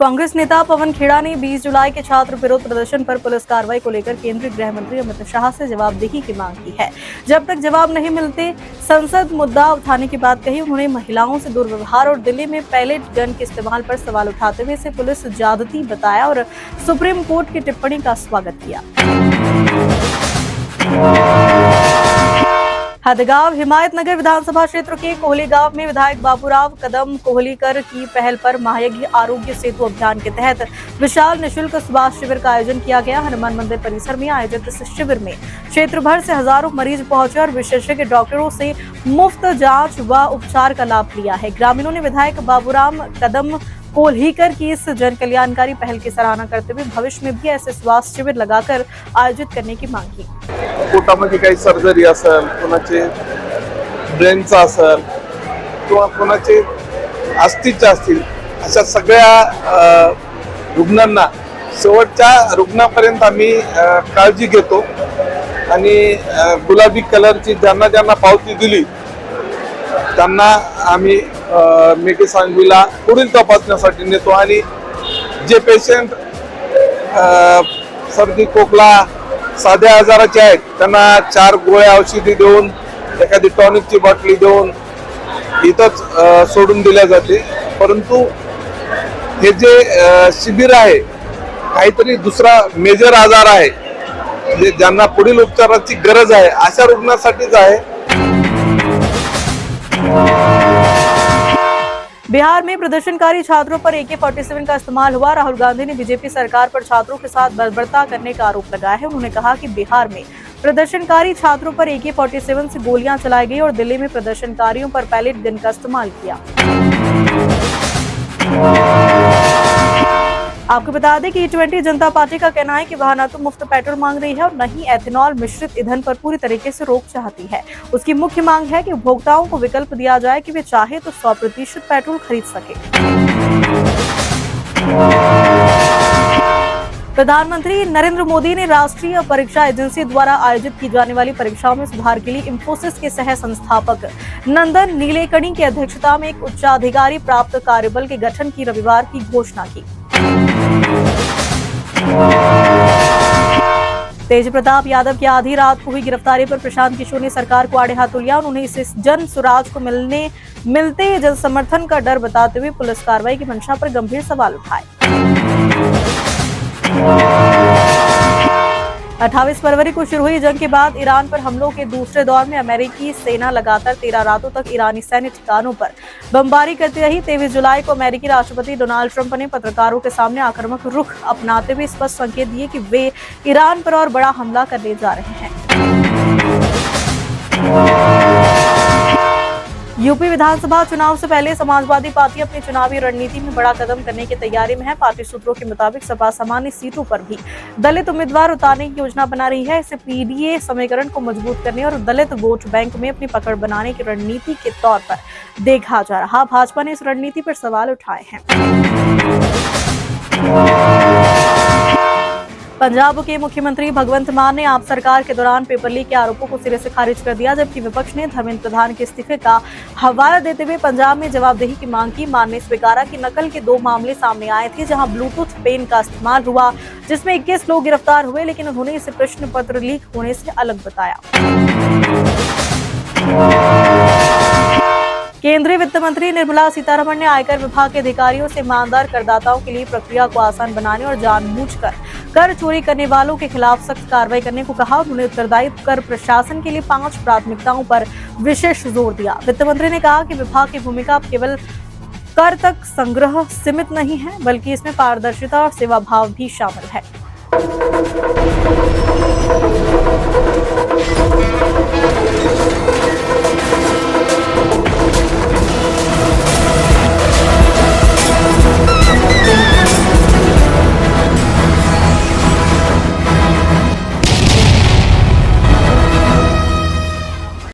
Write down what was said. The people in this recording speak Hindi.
कांग्रेस नेता पवन खेड़ा ने 20 जुलाई के छात्र विरोध प्रदर्शन पर पुलिस कार्रवाई को लेकर केंद्रीय गृह मंत्री अमित शाह से जवाबदेही की मांग की है। जब तक जवाब नहीं मिलते संसद मुद्दा उठाने की बात कही। उन्होंने महिलाओं से दुर्व्यवहार और दिल्ली में पैलेट गन के इस्तेमाल पर सवाल उठाते हुए इसे पुलिस ज्यादती बताया और सुप्रीम कोर्ट की टिप्पणी का स्वागत किया। हदगांव हिमायतनगर विधानसभा क्षेत्र के कोहली गांव में विधायक बाबूराव कदम कोहलीकर की पहल पर महायज्ञ आरोग्य सेतु अभियान के तहत विशाल निःशुल्क स्वास्थ्य शिविर का आयोजन किया गया। हनुमान मंदिर परिसर में आयोजित इस शिविर में क्षेत्र भर से हजारों मरीज पहुंचे और विशेषज्ञ डॉक्टरों से मुफ्त जांच व उपचार का लाभ लिया है। ग्रामीणों ने विधायक बाबूराव कदम कोहलीकर की इस जन कल्याणकारी पहल की सराहना करते हुए भविष्य में भी ऐसे स्वास्थ्य शिविर लगाकर आयोजित करने की मांग की। पोटामध्ये काही सर्जरी असेल, कोणाचे ब्रेनचा असेल किंवा कोणाचे अस्थिचे असतील, अशा सगळ्या रुग्णांना शेवटच्या रुग्णापर्यंत आम्ही काळजी घेतो आणि गुलाबी कलरची ज्यांना ज्यांना पावती दिली त्यांना आम्ही मेके सांगवीला पुढील तपासण्यासाठी नेतो आणि जे पेशंट सर्दी खोकला साध्या आजाराचे आहेत त्यांना 4 गोळ्या औषधी देऊन एखादी टॉनिकची बाटली देऊन इथंच सोडून दिल्या जाते। परंतु हे जे शिबिर आहे काहीतरी दुसरा मेजर आजार आहे म्हणजे ज्यांना पुढील उपचाराची गरज आहे अशा रुग्णांसाठीच आहे। बिहार में प्रदर्शनकारी छात्रों पर AK-47 का इस्तेमाल हुआ। राहुल गांधी ने बीजेपी सरकार पर छात्रों के साथ बर्बरता करने का आरोप लगाया है। उन्होंने कहा कि बिहार में प्रदर्शनकारी छात्रों पर AK-47 से गोलियां चलाई गई और दिल्ली में प्रदर्शनकारियों पर पैलेट गन का इस्तेमाल किया। आपको बता दें कि T20 जनता पार्टी का कहना है कि वह न तो मुफ्त पेट्रोल मांग रही है और न ही एथेनॉल मिश्रित ईंधन पर पूरी तरीके से रोक चाहती है। उसकी मुख्य मांग है कि उपभोक्ताओं को विकल्प दिया जाए कि वे चाहे तो 100% पेट्रोल खरीद सके। प्रधानमंत्री नरेंद्र मोदी ने राष्ट्रीय परीक्षा एजेंसी द्वारा आयोजित की जाने वाली परीक्षाओं में सुधार के लिए इंफोसिस के सह संस्थापक नंदन नीलेकणी की अध्यक्षता में एक उच्चाधिकारी प्राप्त कार्यबल के गठन की रविवार की घोषणा की। तेज प्रताप यादव की आधी रात को हुई गिरफ्तारी पर प्रशांत किशोर ने सरकार को आड़े हाथों लिया। उन्होंने इसे जन सुराज को मिलते जन समर्थन का डर बताते हुए पुलिस कार्रवाई की मंशा पर गंभीर सवाल उठाए। 28 फरवरी को शुरू हुई जंग के बाद ईरान पर हमलों के दूसरे दौर में अमेरिकी सेना लगातार 13 रातों तक ईरानी सैन्य ठिकानों पर बमबारी करती रही। 23 जुलाई को अमेरिकी राष्ट्रपति डोनाल्ड ट्रंप ने पत्रकारों के सामने आक्रामक रुख अपनाते हुए स्पष्ट संकेत दिए कि वे ईरान पर और बड़ा हमला करने जा रहे हैं। यूपी विधानसभा चुनाव से पहले समाजवादी पार्टी अपनी चुनावी रणनीति में बड़ा कदम करने की तैयारी में है। पार्टी सूत्रों के मुताबिक सपा सामान्य सीटों पर भी दलित उम्मीदवार उतारने की योजना बना रही है। इसे पीडीए समीकरण को मजबूत करने और दलित वोट बैंक में अपनी पकड़ बनाने की रणनीति के तौर पर देखा जा रहा। भाजपा ने इस रणनीति पर सवाल उठाए हैं। पंजाब के मुख्यमंत्री भगवंत मान ने आप सरकार के दौरान पेपर लीक के आरोपों को सिरे से खारिज कर दिया, जबकि विपक्ष ने धर्मेंद्र प्रधान के इस्तीफे का हवाला देते हुए पंजाब में जवाबदेही की मांग की। मान ने स्वीकारा कि नकल के 2 मामले सामने आए थे जहां ब्लूटूथ पेन का इस्तेमाल हुआ, जिसमें 21 लोग गिरफ्तार हुए, लेकिन उन्होंने इसे प्रश्न पत्र लीक होने से अलग बताया। केंद्रीय वित्त मंत्री निर्मला सीतारमण ने आयकर विभाग के अधिकारियों से ईमानदार करदाताओं के लिए प्रक्रिया को आसान बनाने और जानबूझकर कर चोरी करने वालों के खिलाफ सख्त कार्रवाई करने को कहा। उन्होंने उत्तरदायित्व कर प्रशासन के लिए 5 प्राथमिकताओं पर विशेष जोर दिया। वित्त मंत्री ने कहा कि विभाग की भूमिका केवल कर तक संग्रह सीमित नहीं है, बल्कि इसमें पारदर्शिता और सेवा भाव भी शामिल है।